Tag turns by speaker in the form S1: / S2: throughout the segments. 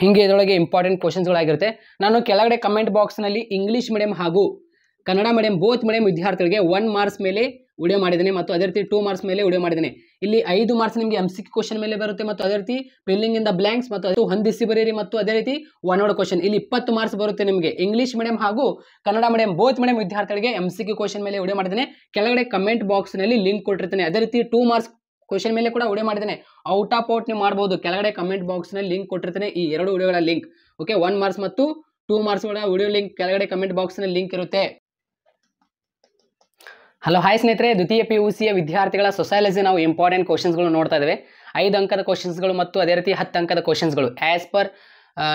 S1: ಹಿಂಗೆ ಇದರೊಳಗೆ ಇಂಪಾರ್ಟೆಂಟ್ ಕ್ವಶನ್ಸ್ಗಳಾಗಿರುತ್ತೆ. ನಾನು ಕೆಳಗಡೆ ಕಮೆಂಟ್ ಬಾಕ್ಸ್ನಲ್ಲಿ ಇಂಗ್ಲೀಷ್ ಮೀಡಿಯಂ ಹಾಗೂ ಕನ್ನಡ ಮೀಡಿಯಂ ಬೋತ್ ಮೀಡಿಯಂ ವಿದ್ಯಾರ್ಥಿಗಳಿಗೆ 1 ಮಾರ್ಕ್ಸ್ ಮೇಲೆ ವಿಡಿಯೋ ಮಾಡಿದ್ದೇನೆ ಮತ್ತು ಅದೇ ರೀತಿ 2 ಮಾರ್ಕ್ಸ್ ಮೇಲೆ ವಿಡಿಯೋ ಮಾಡಿದ್ದೇನೆ. ಇಲ್ಲಿ 5 ಮಾರ್ಕ್ಸ್ ನಿಮಗೆ MCQ ಕ್ವಶನ್ ಮೇಲೆ ಬರುತ್ತೆ ಮತ್ತು ಅದೇ ರೀತಿ ಫಿಲ್ಲಿಂಗ್ ಇನ್ ದ ಬ್ಲಾಂಕ್ಸ್ ಮತ್ತು ಅದು ಹೊಂದಿಸಿ ಬರೆಯಿರಿ ಮತ್ತು ಅದೇ ರೀತಿ ಒನ್ ವರ್ಡ್ ಕ್ವಶನ್ ಇಲ್ಲಿ 20 ಮಾರ್ಕ್ಸ್ ಬರುತ್ತೆ ನಿಮಗೆ. ಇಂಗ್ಲೀಷ್ ಮೀಡಿಯಂ ಹಾಗೂ ಕನ್ನಡ ಮೀಡಿಯಂ ಬೋತ್ ಮೀಡಿಯಂ ವಿದ್ಯಾರ್ಥಿಗಳಿಗೆ MCQ ಕ್ವಶನ್ ಮೇಲೆ ವಿಡಿಯೋ ಮಾಡಿದ್ದೇನೆ. ಕೆಳಗಡೆ ಕಮೆಂಟ್ ಬಾಕ್ಸ್ನಲ್ಲಿ ಲಿಂಕ್ ಕೊಟ್ಟಿರ್ತೇನೆ. ಅದೇ ರೀತಿ 2 ಮಾರ್ಕ್ಸ್ ಕ್ವಶನ್ ಮೇಲೆ ಕೂಡ ವಿಡಿಯೋ ಮಾಡಿದ್ದೇನೆ. ಔಟ್ ಆಫ್ ಔಟ್ ನೀವು ಮಾಡಬಹುದು. ಕೆಳಗಡೆ ಕಮೆಂಟ್ ಬಾಕ್ಸ್ನಲ್ಲಿ ಲಿಂಕ್ ಕೊಟ್ಟಿರ್ತೇನೆ, ಈ 2 ವಿಡಿಯೋಗಳ ಲಿಂಕ್. ಓಕೆ, 1 ಮಾರ್ಕ್ಸ್ ಮತ್ತು 2 ಮಾರ್ಕ್ಸ್ಗಳ ವಿಡಿಯೋ ಲಿಂಕ್ ಕೆಳಗಡೆ ಕಮೆಂಟ್ ಬಾಕ್ಸ್ನಲ್ಲಿ ಲಿಂಕ್ ಇರುತ್ತೆ. ಹಲೋ ಹಾಯ್ ಸ್ನೇಹಿತರೆ, ದ್ವಿತೀಯ PUCಯ ವಿದ್ಯಾರ್ಥಿಗಳ ಸೊಸೈಲಜಿ ನಾವು ಇಂಪಾರ್ಟೆಂಟ್ ಕ್ವಶನ್ಸ್ಗಳು ನೋಡ್ತಾ ಇದ್ದೇವೆ. 5 ಅಂಕದ ಕ್ವಶನ್ಸ್ಗಳು ಮತ್ತು ಅದೇ ರೀತಿ 10 ಅಂಕದ ಕ್ವಶನ್ಸ್ಗಳು ಆ್ಯಸ್ ಪರ್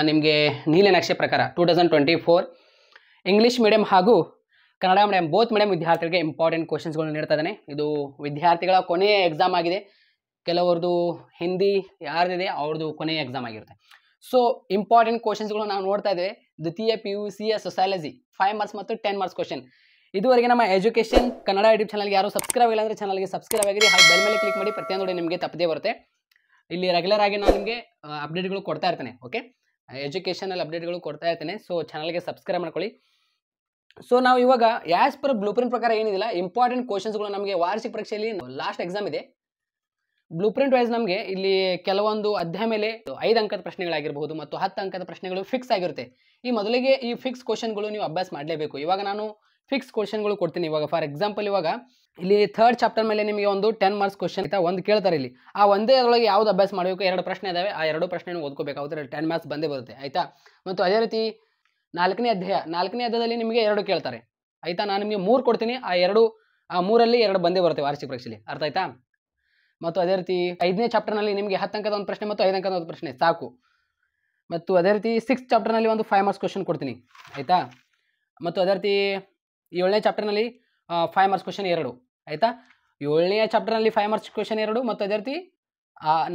S1: ನಿಮಗೆ ನೀಲನಕ್ಷೆ ಪ್ರಕಾರ 2024 ಇಂಗ್ಲೀಷ್ ಮೀಡಿಯಂ ಹಾಗೂ ಕನ್ನಡ ಮೀಡಿಯಂ ಬೋತ್ ಮೀಡಿಯಂ ವಿದ್ಯಾರ್ಥಿಗಳಿಗೆ ಇಂಪಾರ್ಟೆಂಟ್ ಕ್ವಶನ್ಸ್ಗಳು ನೀಡ್ತಾ ಇದ್ದಾನೆ. ಇದು ವಿದ್ಯಾರ್ಥಿಗಳ ಕೊನೆಯ ಎಕ್ಸಾಮ್ ಆಗಿದೆ. ಕೆಲವ್ರದ್ದು ಹಿಂದಿ ಯಾರ್ದಿದೆ ಅವ್ರದ್ದು ಕೊನೆಯ ಎಕ್ಸಾಮ್ ಆಗಿರುತ್ತೆ. ಸೊ ಇಂಪಾರ್ಟೆಂಟ್ ಕ್ವಶನ್ಸ್ಗಳು ನಾವು ನೋಡ್ತಾ ಇದ್ದೇವೆ. ದ್ವಿತೀಯ PUCಯ ಸೊಸೈಲಜಿ 5 ಮಾರ್ಕ್ಸ್ ಮತ್ತು 10 ಮಾರ್ಕ್ಸ್ ಕ್ವಶನ್. ಇದುವರೆಗೆ ನಮ್ಮ ಎಜುಕೇಷನ್ ಕನ್ನಡ ಯೂಟ್ಯೂಬ್ ಚಾನಲ್ಗೆ ಯಾರು ಸಬ್ಸ್ಕ್ರೈಬ್ ಇಲ್ಲ ಅಂದರೆ ಚಾನಲ್ಗೆ ಸಬ್ಸ್ಕ್ರೈಬ್ ಆಗಿರಿ ಹಾಗೂ ಬೆಲ್ ಮೇಲೆ ಕ್ಲಿಕ್ ಮಾಡಿ. ಪ್ರತಿಯೊಂದು ನಿಮಗೆ ತಪ್ಪದೇ ಬರುತ್ತೆ. ಇಲ್ಲಿ ರೆಗ್ಯುಲರ್ ಆಗಿ ನಾನು ನಿಮಗೆ ಅಪ್ಡೇಟ್ಗಳು ಕೊಡ್ತಾ ಇರ್ತೇನೆ. ಓಕೆ, ಎಜುಕೇಷನಲ್ಲಿ ಅಪ್ಡೇಟ್ಗಳು ಕೊಡ್ತಾ ಇರ್ತೇನೆ. ಸೊ ಚಾನಲ್ಗೆ ಸಬ್ಸ್ಕ್ರೈಬ್ ಮಾಡ್ಕೊಳ್ಳಿ. ಸೊ ನಾವು ಇವಾಗ ಆ್ಯಸ್ ಪರ್ ಬ್ಲೂ ಪ್ರಿಂಟ್ ಪ್ರಕಾರ ಏನಿದಿಲ್ಲ ಇಂಪಾರ್ಟೆಂಟ್ ಕ್ವಶನ್ಸ್ಗಳು ನಮಗೆ ವಾರ್ಷಿಕ ಪರೀಕ್ಷೆಯಲ್ಲಿ ಲಾಸ್ಟ್ ಎಕ್ಸಾಮ್ ಇದೆ. ಬ್ಲೂ ಪ್ರಿಂಟ್ ವೈಸ್ ನಮಗೆ ಇಲ್ಲಿ ಕೆಲವೊಂದು ಅಧ್ಯಾಯ ಮೇಲೆ 5 ಅಂಕದ ಪ್ರಶ್ನೆಗಳಾಗಿರಬಹುದು ಮತ್ತು 10 ಅಂಕದ ಪ್ರಶ್ನೆಗಳು ಫಿಕ್ಸ್ ಆಗಿರುತ್ತೆ. ಈ ಮೊದಲಿಗೆ ಈ ಫಿಕ್ಸ್ ಕ್ವಶನ್ಗಳು ನೀವು ಅಭ್ಯಾಸ ಮಾಡಲೇಬೇಕು. ಇವಾಗ ನಾನು ಫಿಕ್ಸ್ ಕ್ವಶನ್ಗಳು ಕೊಡ್ತೀನಿ. ಇವಾಗ ಫಾರ್ ಎಕ್ಸಾಂಪಲ್ ಇವಾಗ ಇಲ್ಲಿ 3rd ಚಾಪ್ಟರ್ ಮೇಲೆ ನಿಮಗೆ ಒಂದು 10 ಮಾರ್ಕ್ಸ್ ಕ್ವಶನ್ ಆಯ್ತಾ, ಒಂದು ಕೇಳ್ತಾರೆ ಇಲ್ಲಿ. ಆ ಒಂದೇ ಅದರೊಳಗೆ ಯಾವ್ದು ಅಭ್ಯಾಸ ಮಾಡಬೇಕು, 2 ಪ್ರಶ್ನೆ ಇದಾವೆ, ಆ 2 ಪ್ರಶ್ನೆ ಓದ್ಕೋಬೇಕಾಗುತ್ತೆ. 10 ಮಾರ್ಕ್ಸ್ ಬಂದೇ ಬರುತ್ತೆ ಆಯ್ತಾ. ಮತ್ತು ಅದೇ ರೀತಿ 4ನೇ ಅಧ್ಯಾಯದಲ್ಲಿ ನಿಮಗೆ 2 ಕೇಳ್ತಾರೆ ಆಯ್ತಾ. ನಾನು ನಿಮಗೆ 3 ಕೊಡ್ತೀನಿ, ಆ 3ರಲ್ಲಿ 2 ಬಂದೇ ಬರುತ್ತೆ ವಾರ್ಷಿಕ ಪರೀಕ್ಷೆಯಲ್ಲಿ, ಅರ್ಥ ಆಯ್ತಾ. ಮತ್ತು ಅದೇ ರೀತಿ 5ನೇ ಚಾಪ್ಟರ್ನಲ್ಲಿ ನಿಮಗೆ 10 ಅಂಕದ ಒಂದು ಪ್ರಶ್ನೆ ಮತ್ತು 5 ಅಂಕದ ಒಂದು ಪ್ರಶ್ನೆ ಸಾಕು. ಮತ್ತು ಅದೇ ರೀತಿ 6th ಚಾಪ್ಟರ್ನಲ್ಲಿ ಒಂದು 5 ಮಾರ್ಕ್ಸ್ ಕ್ವಶನ್ ಕೊಡ್ತೀನಿ ಆಯ್ತಾ. ಮತ್ತು ಅದೇ ರೀತಿ 7ನೇ ಚಾಪ್ಟರ್ನಲ್ಲಿ 5 ಮಾರ್ಕ್ಸ್ ಕ್ವಶನ್ 2 ಆಯಿತಾ. 7ನೇ ಚಾಪ್ಟರ್ನಲ್ಲಿ 5 ಮಾರ್ಕ್ಸ್ ಕ್ವಶನ್ 2 ಮತ್ತು ಅದೇ ರೀತಿ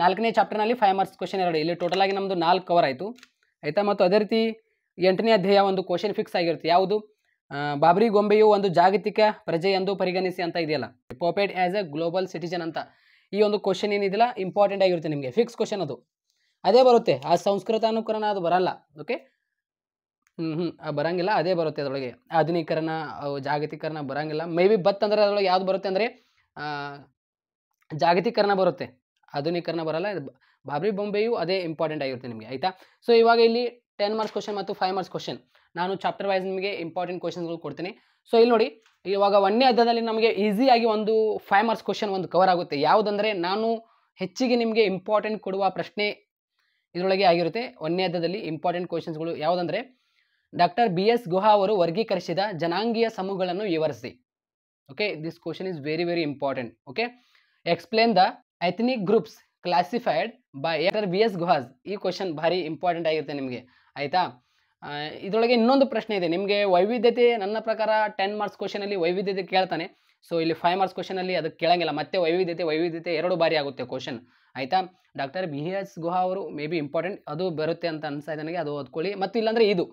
S1: 4ನೇ ಚಾಪ್ಟರ್ನಲ್ಲಿ 5 ಮಾರ್ಕ್ಸ್ ಕ್ವಶನ್ 2. ಇಲ್ಲಿ ಟೋಟಲ್ ಆಗಿ ನಮ್ಮದು 4 ಕವರ್ ಆಯಿತು ಆಯಿತಾ. ಮತ್ತು ಅದೇ ರೀತಿ 8ನೇ ಅಧ್ಯಾಯ ಒಂದು ಕ್ವಶನ್ ಫಿಕ್ಸ್ ಆಗಿರುತ್ತೆ. ಯಾವುದು, ಬಾಬ್ರಿ ಗೊಂಬೆಯು ಒಂದು ಜಾಗತಿಕ ಪ್ರಜೆ ಎಂದು ಪರಿಗಣಿಸಿ ಅಂತ ಇದೆಯಲ್ಲ, puppet as A global citizen ಅಂತ. ಈ ಒಂದು ಕ್ವಶನ್ ಏನಿದೆಯಲ್ಲ ಇಂಪಾರ್ಟೆಂಟ್ ಆಗಿರುತ್ತೆ ನಿಮಗೆ, ಫಿಕ್ಸ್ ಕ್ವಶನ್ ಅದು. ಅದೇ ಬರುತ್ತೆ, ಆ ಸಂಸ್ಕೃತ ಅನುಕರಣ ಅದು ಬರಲ್ಲ. ಓಕೆ, ಬರಂಗಿಲ್ಲ, ಅದೇ ಬರುತ್ತೆ ಅದರೊಳಗೆ. ಆಧುನೀಕರಣ ಜಾಗತೀಕರಣ ಬರಂಗಿಲ್ಲ. ಮೇ ಬಿ ಅಂದರೆ ಅದರೊಳಗೆ ಯಾವ್ದು ಬರುತ್ತೆ ಅಂದರೆ ಜಾಗತೀಕರಣ ಬರುತ್ತೆ, ಆಧುನೀಕರಣ ಬರಲ್ಲ. ಬಾಬ್ರಿ ಬೊಂಬೆಯು ಅದೇ ಇಂಪಾರ್ಟೆಂಟ್ ಆಗಿರುತ್ತೆ ನಿಮಗೆ ಆಯಿತಾ. ಸೊ ಇವಾಗ ಇಲ್ಲಿ 10 ಮಾರ್ಕ್ಸ್ ಕ್ವಶನ್ ಮತ್ತು 5 ಮಾರ್ಕ್ಸ್ ಕ್ವಶನ್ ನಾನು ಚಾಪ್ಟರ್ ವೈಸ್ ನಿಮಗೆ ಇಂಪಾರ್ಟೆಂಟ್ ಕ್ವಶನ್ಸ್ಗಳು ಕೊಡ್ತೀನಿ. ಸೊ ಇಲ್ಲಿ ನೋಡಿ, ಇವಾಗ 1ನೇ ಅಧ್ಯಾಯದಲ್ಲಿ ನಮಗೆ ಈಸಿಯಾಗಿ ಒಂದು 5 ಮಾರ್ಕ್ಸ್ ಕ್ವಶನ್ ಒಂದು ಕವರ್ ಆಗುತ್ತೆ. ಯಾವುದಂದರೆ ನಾನು ಹೆಚ್ಚಿಗೆ ನಿಮಗೆ ಇಂಪಾರ್ಟೆಂಟ್ ಕೊಡುವ ಪ್ರಶ್ನೆ ಇದರೊಳಗೆ ಆಗಿರುತ್ತೆ. 1ನೇ ಅಧ್ಯಾಯದಲ್ಲಿ ಇಂಪಾರ್ಟೆಂಟ್ ಕ್ವಶನ್ಸ್ಗಳು ಯಾವುದಂದರೆ, ಡಾಕ್ಟರ್ BS ಗುಹಾ ಅವರು ವರ್ಗೀಕರಿಸಿದ ಜನಾಂಗೀಯ ಸಮೂಹಗಳನ್ನು ವಿವರಿಸಿ. Okay, this question is very very important. Okay, explain the ethnic groups classified by doctor BS ಗುಹಾಸ್. ಈ ಕ್ವಶನ್ ಭಾರಿ ಇಂಪಾರ್ಟೆಂಟ್ ಆಗಿರುತ್ತೆ ನಿಮಗೆ ಆಯಿತಾ. ಇದರೊಳಗೆ ಇನ್ನೊಂದು ಪ್ರಶ್ನೆ ಇದೆ ನಿಮಗೆ, ವೈವಿಧ್ಯತೆ. ನನ್ನ ಪ್ರಕಾರ 10 ಮಾರ್ಕ್ಸ್ ಕ್ವಶನಲ್ಲಿ ವೈವಿಧ್ಯತೆ ಕೇಳ್ತಾನೆ. ಸೊ ಇಲ್ಲಿ 5 ಮಾರ್ಕ್ಸ್ ಕ್ವಶನಲ್ಲಿ ಅದು ಕೇಳಂಗಿಲ್ಲ. ಮತ್ತೆ ವೈವಿಧ್ಯತೆ 2 ಬಾರಿ ಆಗುತ್ತೆ ಕ್ವಶನ್ ಆಯಿತಾ. ಡಾಕ್ಟರ್ BS ಗುಹಾ ಅವರು ಮೇ ಬಿ ಇಂಪಾರ್ಟೆಂಟ್ ಅದು ಬರುತ್ತೆ ಅಂತ ಅನ್ಸಾಯ್ತು ನನಗೆ, ಅದು ಓದ್ಕೊಳ್ಳಿ. ಮತ್ತು ಇಲ್ಲಾಂದರೆ ಇದು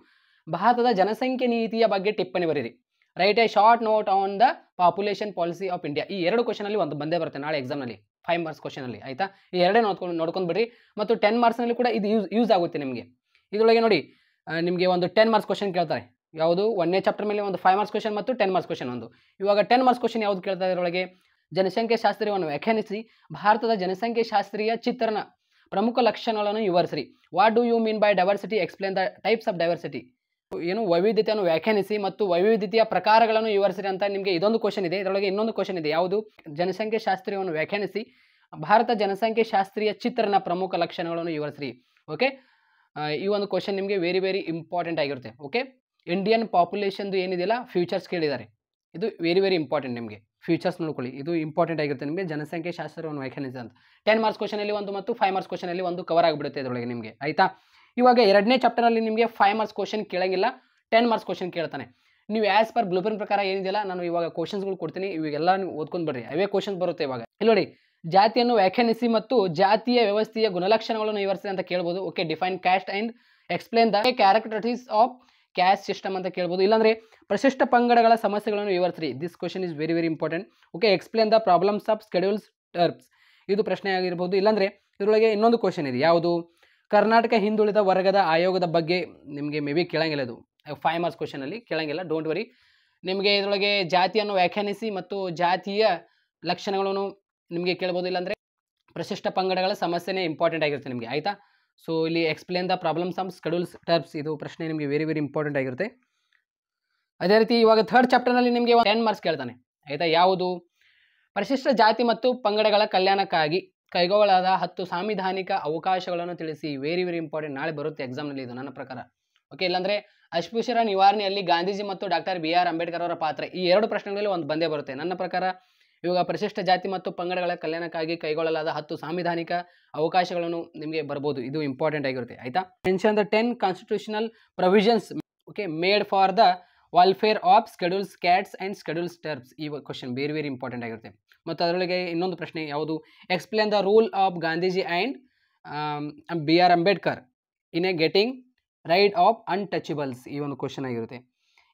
S1: ಭಾರತದ ಜನಸಂಖ್ಯೆ ನೀತಿಯ ಬಗ್ಗೆ ಟಿಪ್ಪಣಿ ಬರೀರಿ. Right A short note on the population policy of India. ಈ 2 ಕ್ವಶನಲ್ಲಿ ಒಂದು ಬಂದೇ ಬರುತ್ತೆ ನಾಳೆ ಎಕ್ಸಾಮ್ನಲ್ಲಿ 5 ಮಾರ್ಕ್ಸ್ ಕ್ವಶನಲ್ಲಿ ಆಯಿತಾ. ಈ 2 ನೋಡ್ಕೊಂಡು ಬಿಡ್ರಿ. ಮತ್ತು 10 ಮಾರ್ಕ್ಸ್ನಲ್ಲಿ ಕೂಡ ಇದು ಯೂಸ್ ಆಗುತ್ತೆ ನಿಮಗೆ. ಇದರೊಳಗೆ ನೋಡಿ ನಿಮಗೆ ಒಂದು 10 ಮಾರ್ಕ್ಸ್ ಕ್ವಶನ್ ಕೇಳ್ತಾರೆ. ಯಾವುದು, 1ನೇ ಚಾಪ್ಟರ್ ಮೇಲೆ ಒಂದು 5 ಮಾರ್ಕ್ಸ್ ಕ್ವಶನ್ ಮತ್ತು 10 ಮಾರ್ಕ್ಸ್ ಕ್ವಶನ್ ಒಂದು. ಇವಾಗ 10 ಮಾರ್ಕ್ಸ್ ಕ್ವಶನ್ ಯಾವುದು ಕೇಳ್ತಾರೆ ಇದರೊಳಗೆ, ಜನಸಂಖ್ಯೆ ಶಾಸ್ತ್ರೀಯವನ್ನು ವ್ಯಾಖ್ಯಾನಿಸಿ, ಭಾರತದ ಜನಸಂಖ್ಯೆ ಶಾಸ್ತ್ರೀಯ ಚಿತ್ರಣ ಪ್ರಮುಖ ಲಕ್ಷಣಗಳನ್ನು ವಿವರಿಸಿರಿ. What do you mean by diversity, explain the types of diversity. ಏನು, ವೈವಿಧ್ಯತೆಯನ್ನು ವ್ಯಾಖ್ಯಾನಿಸಿ ಮತ್ತು ವೈವಿಧ್ಯತೆಯ ಪ್ರಕಾರಗಳನ್ನು ವಿವರಿಸಿರಿ ಅಂತ ನಿಮಗೆ ಇದೊಂದು ಕ್ವಶನ್ ಇದೆ. ಇದರೊಳಗೆ ಇನ್ನೊಂದು ಕ್ವಶನ್ ಇದೆ, ಯಾವುದು, ಜನಸಂಖ್ಯೆ ಶಾಸ್ತ್ರೀಯವನ್ನು ವ್ಯಾಖ್ಯಾನಿಸಿ, ಭಾರತ ಜನಸಂಖ್ಯೆ ಶಾಸ್ತ್ರೀಯ ಚಿತ್ರಣ ಪ್ರಮುಖ ಲಕ್ಷಣಗಳನ್ನು ವಿವರಿಸಿರಿ. ಓಕೆ, ಈ ಒಂದು ಕ್ವಶನ್ ನಿಮಗೆ ವೆರಿ ವೆರಿ ಇಂಪಾರ್ಟೆಂಟ್ ಆಗಿರುತ್ತೆ. ಓಕೆ, ಇಂಡಿಯನ್ ಪಾಪ್ಯುಲೇಷನ್ದು ಏನಿದೆಯಲ್ಲ ಫ್ಯೂಚರ್ಸ್ ಕೇಳಿದ್ದಾರೆ. ಇದು ವೆರಿ ವೆರಿ ಇಂಪಾರ್ಟೆಂಟ್ ನಿಮಗೆ, ಫ್ಯೂಚರ್ಸ್ ನೋಡ್ಕೊಳ್ಳಿ, ಇದು ಇಂಪಾರ್ಟೆಂಟ್ ಆಗಿರುತ್ತೆ ನಿಮಗೆ. ಜನಸಂಖ್ಯೆ ಶಾಸ್ತ್ರವನ್ನು ವ್ಯಾಖ್ಯಾನಿಸಿ ಅಂತ 10 ಮಾರ್ಕ್ಸ್ ಕ್ವಶನಲ್ಲಿ ಒಂದು ಮತ್ತು 5 ಮಾರ್ಕ್ಸ್ ಕ್ವಶನಲ್ಲಿ ಒಂದು ಕವರ್ ಆಗಿಬಿಡುತ್ತೆ ಇದರೊಳಗೆ ನಿಮಗೆ ಆಯಿತಾ. ಇವಾಗ 2ನೇ ಚಾಪ್ಟರ್ನಲ್ಲಿ ನಿಮಗೆ 5 ಮಾರ್ಕ್ಸ್ ಕ್ವಶನ್ ಕೇಳಂಗಿಲ್ಲ, 10 ಮಾರ್ಕ್ಸ್ ಕ್ವಶನ್ ಕೇಳ್ತಾನೆ. ನೀವು ಆ್ಯಸ್ ಪರ್ ಬ್ಲೂ ಪ್ರಿಂಟ್ ಪ್ರಕಾರ ಏನಿದೆಯಲ್ಲ ನಾನು ಇವಾಗ ಕ್ವಶನ್ಸ್ಗಳು ಕೊಡ್ತೀನಿ, ಇವೆಲ್ಲ ನೀವು ಓದ್ಕೊಂಡು ಬರ್ರಿ, ಅವೇ ಕ್ವಶನ್ಸ್ ಬರುತ್ತೆ. ಇವಾಗ ಇಲ್ಲಿ ನೋಡಿ, ಜಾತಿಯನ್ನು ವ್ಯಾಖ್ಯಾನಿಸಿ ಮತ್ತು ಜಾತಿಯ ವ್ಯವಸ್ಥೆಯ ಗುಣಲಕ್ಷಣಗಳನ್ನು ವಿವರಿಸಿ ಅಂತ ಕೇಳ್ಬೋದು. Okay, define caste and explain the characteristics of caste system ಅಂತ ಕೇಳ್ಬೋದು. ಇಲ್ಲಾಂದರೆ ಪರಿಶಿಷ್ಟ ಪಂಗಡಗಳ ಸಮಸ್ಯೆಗಳನ್ನು ವಿವರಿಸಿರಿ. This question is very very important. Okay, explain the problems of scheduled tribes. ಇದು ಪ್ರಶ್ನೆ ಆಗಿರ್ಬೋದು. ಇಲ್ಲಾಂದರೆ ಇದರೊಳಗೆ ಇನ್ನೊಂದು ಕ್ವಶನ್ ಇದೆ, ಯಾವುದು, ಕರ್ನಾಟಕ ಹಿಂದುಳಿದ ವರ್ಗದ ಆಯೋಗದ ಬಗ್ಗೆ ನಿಮಗೆ ಮೇ ಬಿ ಕೇಳಂಗಿಲ್ಲ, ಇದು 5 ಮಾರ್ಕ್ಸ್ ಕ್ವಶನಲ್ಲಿ ಕೇಳಂಗಿಲ್ಲ, ಡೋಂಟ್ ವರಿ. ನಿಮಗೆ ಇದರೊಳಗೆ ಜಾತಿಯನ್ನು ವ್ಯಾಖ್ಯಾನಿಸಿ ಮತ್ತು ಜಾತಿಯ ಲಕ್ಷಣಗಳನ್ನು ನಿಮಗೆ ಕೇಳ್ಬೋದು, ಇಲ್ಲಾಂದರೆ ಪ್ರಶಿಷ್ಟ ಪಂಗಡಗಳ ಸಮಸ್ಯೆನೇ ಇಂಪಾರ್ಟೆಂಟ್ ಆಗಿರುತ್ತೆ ನಿಮಗೆ, ಆಯಿತಾ. ಸೊ ಇಲ್ಲಿ explain the problems of scheduled tribes, ಇದು ಪ್ರಶ್ನೆ ನಿಮಗೆ ವೆರಿ ವೆರಿ ಇಂಪಾರ್ಟೆಂಟ್ ಆಗಿರುತ್ತೆ. ಅದೇ ರೀತಿ ಇವಾಗ ಥರ್ಡ್ ಚಾಪ್ಟರ್ನಲ್ಲಿ ನಿಮಗೆ 10 ಮಾರ್ಕ್ಸ್ ಕೇಳ್ತಾನೆ, ಆಯಿತಾ. ಯಾವುದು? ಪರಿಶಿಷ್ಟ ಜಾತಿ ಮತ್ತು ಪಂಗಡಗಳ ಕಲ್ಯಾಣಕ್ಕಾಗಿ ಕೈಗೊಳ್ಳಲಾದ 10 ಸಾಂವಿಧಾನಿಕ ಅವಕಾಶಗಳನ್ನು ತಿಳಿಸಿ. ವೆರಿ ವೆರಿ ಇಂಪಾರ್ಟೆಂಟ್, ನಾಳೆ ಬರುತ್ತೆ ಎಕ್ಸಾಮ್ನಲ್ಲಿ ಇದು ನನ್ನ ಪ್ರಕಾರ, ಓಕೆ. ಇಲ್ಲಾಂದರೆ ಅಸ್ಪೃಶ್ಯರ ನಿವಾರಣೆಯಲ್ಲಿ ಗಾಂಧೀಜಿ ಮತ್ತು ಡಾಕ್ಟರ್ BR ಅಂಬೇಡ್ಕರ್ ಅವರ ಪಾತ್ರ, ಈ 2 ಪ್ರಶ್ನೆಗಳಲ್ಲಿ ಒಂದು ಬಂದೇ ಬರುತ್ತೆ ನನ್ನ ಪ್ರಕಾರ. ಇವಾಗ ಪರಿಶಿಷ್ಟ ಜಾತಿ ಮತ್ತು ಪಂಗಡಗಳ ಕಲ್ಯಾಣಕ್ಕಾಗಿ ಕೈಗೊಳ್ಳಲಾದ 10 ಸಾಂವಿಧಾನಿಕ ಅವಕಾಶಗಳನ್ನು ನಿಮಗೆ ಬರ್ಬೋದು, ಇದು ಇಂಪಾರ್ಟೆಂಟ್ ಆಗಿರುತ್ತೆ, ಆಯಿತಾ. Mention the 10 constitutional provisions, okay, made for the welfare of scheduled castes and scheduled tribes. ಈ ಕ್ವಶನ್ ವೆರಿ ವೆರಿ ಇಂಪಾರ್ಟೆಂಟ್ ಆಗಿರುತ್ತೆ. ಮತ್ತು ಅದರೊಳಗೆ ಇನ್ನೊಂದು ಪ್ರಶ್ನೆ ಯಾವುದು? Explain the rule of Gandhiji and BR Ambedkar in a getting right of untouchables, ಈ ಒಂದು question ಆಗಿರುತ್ತೆ.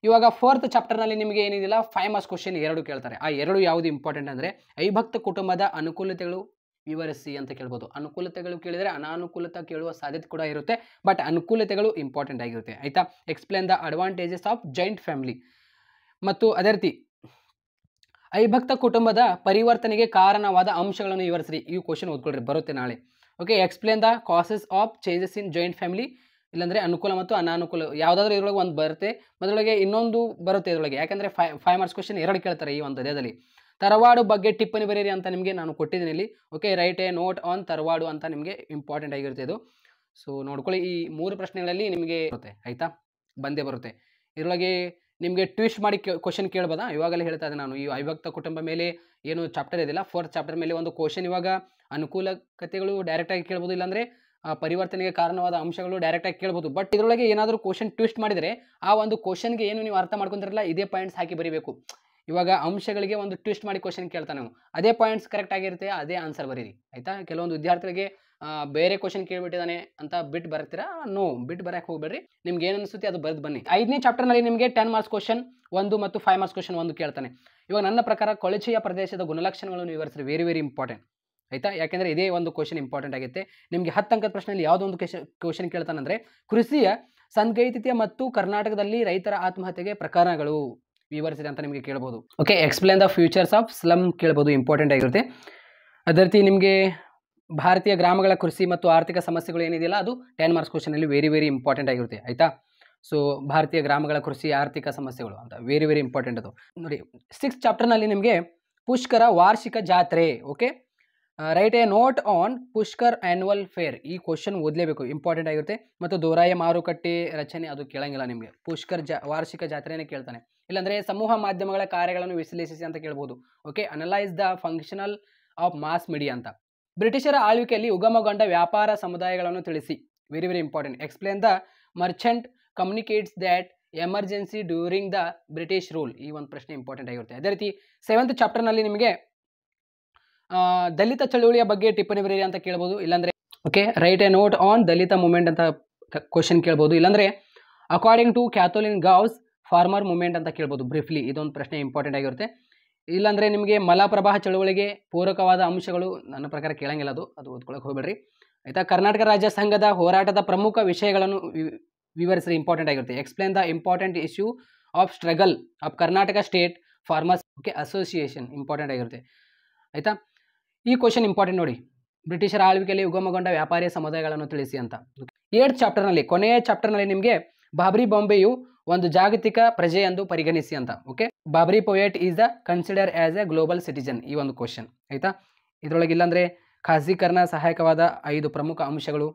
S1: ಇವಾಗ 4th ಚಾಪ್ಟರ್ನಲ್ಲಿ ನಿಮಗೆ ಏನಿದಿಲ್ಲ 5 ಮಾರ್ಕ್ಸ್ ಕ್ವಶನ್ 2 ಕೇಳ್ತಾರೆ. ಆ 2 ಯಾವುದು ಇಂಪಾರ್ಟೆಂಟ್ ಅಂದರೆ ಅವಿಭಕ್ತ ಕುಟುಂಬದ ಅನುಕೂಲತೆಗಳು ವಿವರಿಸಿ ಅಂತ ಕೇಳ್ಬೋದು. ಅನುಕೂಲತೆಗಳು ಕೇಳಿದರೆ ಅನಾನುಕೂಲತೆ ಕೇಳುವ ಸಾಧ್ಯತೆ ಕೂಡ ಇರುತ್ತೆ, ಬಟ್ ಅನುಕೂಲತೆಗಳು ಇಂಪಾರ್ಟೆಂಟ್ ಆಗಿರುತ್ತೆ, ಆಯಿತಾ. Explain the advantages of joint family, ಮತ್ತು ಅದೇ ರೀತಿ ಅವಿಭಕ್ತ ಕುಟುಂಬದ ಪರಿವರ್ತನೆಗೆ ಕಾರಣವಾದ ಅಂಶಗಳನ್ನು ವಿವರಿಸ್ರಿ. ಈ ಕ್ವಶನ್ ಓದ್ಕೊಳ್ರಿ, ಬರುತ್ತೆ ನಾಳೆ, okay. Explain the causes of changes in joint family, ಇಲ್ಲಾಂದರೆ ಅನುಕೂಲ ಮತ್ತು ಅನಾನುಕೂಲ, ಯಾವುದಾದ್ರೂ ಇದರೊಳಗೆ ಒಂದು ಬರುತ್ತೆ, ಅದರೊಳಗೆ ಇನ್ನೊಂದು ಬರುತ್ತೆ ಇದರೊಳಗೆ, ಯಾಕಂದರೆ 5 ಮಾರ್ಕ್ಸ್ ಕ್ವಶನ್ 2 ಕೇಳ್ತಾರೆ ಈ ಒಂದು ಅಧ್ಯಾಯದಲ್ಲಿ. ತರವಾಡು ಬಗ್ಗೆ ಟಿಪ್ಪಣಿ ಬರೀರಿ ಅಂತ ನಿಮಗೆ ನಾನು ಕೊಟ್ಟಿದ್ದೀನಿ ಇಲ್ಲಿ, okay. Write a note on tharavad ಅಂತ ನಿಮಗೆ ಇಂಪಾರ್ಟೆಂಟ್ ಆಗಿರುತ್ತೆ ಇದು. ಸೊ ನೋಡ್ಕೊಳ್ಳಿ, ಈ 3 ಪ್ರಶ್ನೆಗಳಲ್ಲಿ ನಿಮಗೆ ಬರುತ್ತೆ, ಆಯಿತಾ, ಬಂದೇ ಬರುತ್ತೆ. ಇದರೊಳಗೆ ನಿಮಗೆ ಟ್ವಿಸ್ಟ್ ಮಾಡಿ ಕ್ವಶನ್ ಕೇಳ್ಬೋದಾ? ಇವಾಗಲೇ ಹೇಳ್ತಾ ಇದ್ದೆ ನಾನು, ಈ ಅವಿಭಕ್ತ ಕುಟುಂಬ ಮೇಲೆ ಏನು ಚಾಪ್ಟರ್ ಇದೆಯಲ್ಲ 4th ಚಾಪ್ಟರ್ ಮೇಲೆ ಒಂದು ಕ್ವಶನ್ ಇವಾಗ ಅನುಕೂಲತೆಗಳು ಡೈರೆಕ್ಟಾಗಿ ಕೇಳ್ಬೋದು, ಇಲ್ಲಾಂದರೆ ಪರಿವರ್ತನೆಗೆ ಕಾರಣವಾದ ಅಂಶಗಳು ಡೈರೆಕ್ಟಾಗಿ ಕೇಳ್ಬೋದು. ಬಟ್ ಇದರೊಳಗೆ ಏನಾದರೂ ಕ್ವಶನ್ ಟ್ವಿಸ್ಟ್ ಮಾಡಿದರೆ ಆ ಒಂದು ಕ್ವಶನ್ಗೆ ಏನು ನೀವು ಅರ್ಥ ಮಾಡ್ಕೊಂತಿರಲ್ಲ, ಇದೇ ಪಾಯಿಂಟ್ಸ್ ಹಾಕಿ ಬರೀಬೇಕು. ಇವಾಗ ಅಂಶಗಳಿಗೆ ಒಂದು ಟ್ವಿಸ್ಟ್ ಮಾಡಿ ಕ್ವಶನ್ ಕೇಳ್ತಾನೆ ನಾವು, ಅದೇ ಪಾಯಿಂಟ್ಸ್ ಕರೆಕ್ಟ್ ಆಗಿರುತ್ತೆ, ಅದೇ ಆನ್ಸರ್ ಬರೀರಿ, ಆಯಿತಾ. ಕೆಲವೊಂದು ವಿದ್ಯಾರ್ಥಿಗಳಿಗೆ ಬೇರೆ ಕ್ವಶನ್ ಕೇಳಿಬಿಟ್ಟಿದ್ದಾನೆ ಅಂತ ಬಿಟ್ಟು ಬರ್ತೀರಾ, ನೋ, ಬಿಟ್ಟು ಬರೋಕ್ಕೆ ಹೋಗ್ಬೇಡ್ರಿ, ನಿಮ್ಗೆ ಏನು ಅನಿಸುತ್ತೆ ಅದು ಬರೆದು ಬನ್ನಿ. 5ನೇ ಚಾಪ್ಟರ್ನಲ್ಲಿ ನಿಮಗೆ 10 ಮಾರ್ಕ್ಸ್ ಕ್ವಶನ್ 1 ಮತ್ತು 5 ಮಾರ್ಕ್ಸ್ ಕ್ವಶನ್ 1 ಕೇಳ್ತಾನೆ. ಇವಾಗ ನನ್ನ ಪ್ರಕಾರ ಕೊಳಚೆಯ ಪ್ರದೇಶದ ಗುಣಲಕ್ಷಣಗಳನ್ನು ವಿವರಿಸ್ರಿ, ವೆರಿ ವೆರಿ ಇಂಪಾರ್ಟೆಂಟ್, ಆಯಿತಾ. ಯಾಕೆಂದರೆ ಇದೇ ಒಂದು ಕ್ವಶನ್ ಇಂಪಾರ್ಟೆಂಟ್ ಆಗುತ್ತೆ ನಿಮಗೆ. 10 ಅಂಕದ ಪ್ರಶ್ನೆಯಲ್ಲಿ ಯಾವುದೋ ಒಂದು ಕ್ವಶನ್ ಕೇಳ್ತಾನಂದರೆ ಕೃಷಿಯ ಸಂಘಟಿತ ಮತ್ತು ಕರ್ನಾಟಕದಲ್ಲಿ ರೈತರ ಆತ್ಮಹತ್ಯೆಗೆ ಪ್ರಕರಣಗಳು ವಿವರಿಸಿದೆ ಅಂತ ನಿಮಗೆ ಕೇಳ್ಬೋದು, okay. Explain the futures of slum ಕೇಳ್ಬೋದು, ಇಂಪಾರ್ಟೆಂಟ್ ಆಗಿರುತ್ತೆ. ಅದೇ ರೀತಿ ನಿಮಗೆ ಭಾರತೀಯ ಗ್ರಾಮಗಳ ಕೃಷಿ ಮತ್ತು ಆರ್ಥಿಕ ಸಮಸ್ಯೆಗಳು ಏನಿದೆಯಲ್ಲ ಅದು 10 ಮಾರ್ಕ್ಸ್ ಕ್ವಶನಲ್ಲಿ ವೆರಿ ವೆರಿ ಇಂಪಾರ್ಟೆಂಟ್ ಆಗಿರುತ್ತೆ, ಆಯಿತಾ. ಸೊ ಭಾರತೀಯ ಗ್ರಾಮಗಳ ಕೃಷಿ ಆರ್ಥಿಕ ಸಮಸ್ಯೆಗಳು ಅಂತ ವೆರಿ ವೆರಿ ಇಂಪಾರ್ಟೆಂಟ್ ಅದು ನೋಡಿ. 6th ಚಾಪ್ಟರ್ನಲ್ಲಿ ನಿಮಗೆ ಪುಷ್ಕರ ವಾರ್ಷಿಕ ಜಾತ್ರೆ, okay. Write a note on Pushkar annual fair, ಈ ಕ್ವಶನ್ ಓದಲೇಬೇಕು, ಇಂಪಾರ್ಟೆಂಟ್ ಆಗಿರುತ್ತೆ. ಮತ್ತು ದೋರಾಯ ಮಾರುಕಟ್ಟೆ ರಚನೆ ಅದು ಕೇಳಂಗಿಲ್ಲ ನಿಮಗೆ, ಪುಷ್ಕರ್ ವಾರ್ಷಿಕ ಜಾತ್ರೆನೇ ಕೇಳ್ತಾನೆ. ಇಲ್ಲಾಂದರೆ ಸಮೂಹ ಮಾಧ್ಯಮಗಳ ಕಾರ್ಯಗಳನ್ನು ವಿಶ್ಲೇಷಿಸಿ ಅಂತ ಕೇಳ್ಬೋದು, okay. Analyse the functional of mass media ಅಂತ. ಬ್ರಿಟಿಷರ ಆಳ್ವಿಕೆಯಲ್ಲಿ ಉಗಮಗೊಂಡ ವ್ಯಾಪಾರ ಸಮುದಾಯಗಳನ್ನು ತಿಳಿಸಿ, very very important. Explain the merchant communicates that emergency during the British rule, ಈ ಒಂದು ಪ್ರಶ್ನೆ ಇಂಪಾರ್ಟೆಂಟ್ ಆಗಿರುತ್ತೆ. ಅದೇ ರೀತಿ 7th ಚಾಪ್ಟರ್ನಲ್ಲಿ ನಿಮಗೆ ದಲಿತ ಚಳುವಳಿಯ ಬಗ್ಗೆ ಟಿಪ್ಪಣಿ ಬರೀರಿ ಅಂತ ಕೇಳ್ಬೋದು, ಇಲ್ಲಾಂದರೆ okay write a note on Dalit movement ಅಂತ ಕ್ವಶನ್ ಕೇಳ್ಬೋದು, ಇಲ್ಲಾಂದರೆ ಅಕಾರ್ಡಿಂಗ್ ಟು ಕ್ಯಾಥೋಲಿನ್ ಗಾವ್ಸ್ ಫಾರ್ಮರ್ ಮೂವ್ಮೆಂಟ್ ಅಂತ ಕೇಳ್ಬೋದು ಬ್ರೀಫ್ಲಿ, ಇದೊಂದು ಪ್ರಶ್ನೆ ಇಂಪಾರ್ಟೆಂಟ್ ಆಗಿರುತ್ತೆ. ಇಲ್ಲಾಂದರೆ ನಿಮಗೆ ಮಲಪ್ರಭಾ ಚಳುವಳಿಗೆ ಪೂರಕವಾದ ಅಂಶಗಳು, ನನ್ನ ಪ್ರಕಾರ ಕೇಳಂಗಿಲ್ಲ ಅದು ಓದ್ಕೊಳಕ್ಕೆ ಹೋಗ್ಬೇಡ್ರಿ, ಆಯಿತಾ. ಕರ್ನಾಟಕ ರಾಜ್ಯ ಸಂಘದ ಹೋರಾಟದ ಪ್ರಮುಖ ವಿಷಯಗಳನ್ನು ವಿವರಿಸಿ, ಇಂಪಾರ್ಟೆಂಟ್ ಆಗಿರುತ್ತೆ. Explain the important issue of struggle of Karnataka state farmers, okay, association, important ಆಗಿರುತ್ತೆ, ಆಯಿತಾ. ಈ ಕ್ವಶನ್ ಇಂಪಾರ್ಟೆಂಟ್ ನೋಡಿ, ಬ್ರಿಟಿಷರ ಆಳ್ವಿಕೆಯಲ್ಲಿ ಉಗಮಗೊಂಡ ವ್ಯಾಪಾರಿ ಸಮುದಾಯಗಳನ್ನು ತಿಳಿಸಿ ಅಂತ. 8th ಚಾಪ್ಟರ್ನಲ್ಲಿ ಕೊನೆಯ ಚಾಪ್ಟರ್ನಲ್ಲಿ ನಿಮಗೆ ಬಾಬ್ರಿ ಬೊಂಬೆಯು ಒಂದು ಜಾಗತಿಕ ಪ್ರಜೆ ಎಂದು ಪರಿಗಣಿಸಿ ಅಂತ, okay. Babri poet is the consider as A global citizen, ಈ ಒಂದು ಕ್ವಶನ್, ಆಯಿತಾ. ಇದರೊಳಗೆ ಇಲ್ಲಾಂದರೆ ಖಾಸಗೀಕರಣ ಸಹಾಯಕವಾದ 5 ಪ್ರಮುಖ ಅಂಶಗಳು,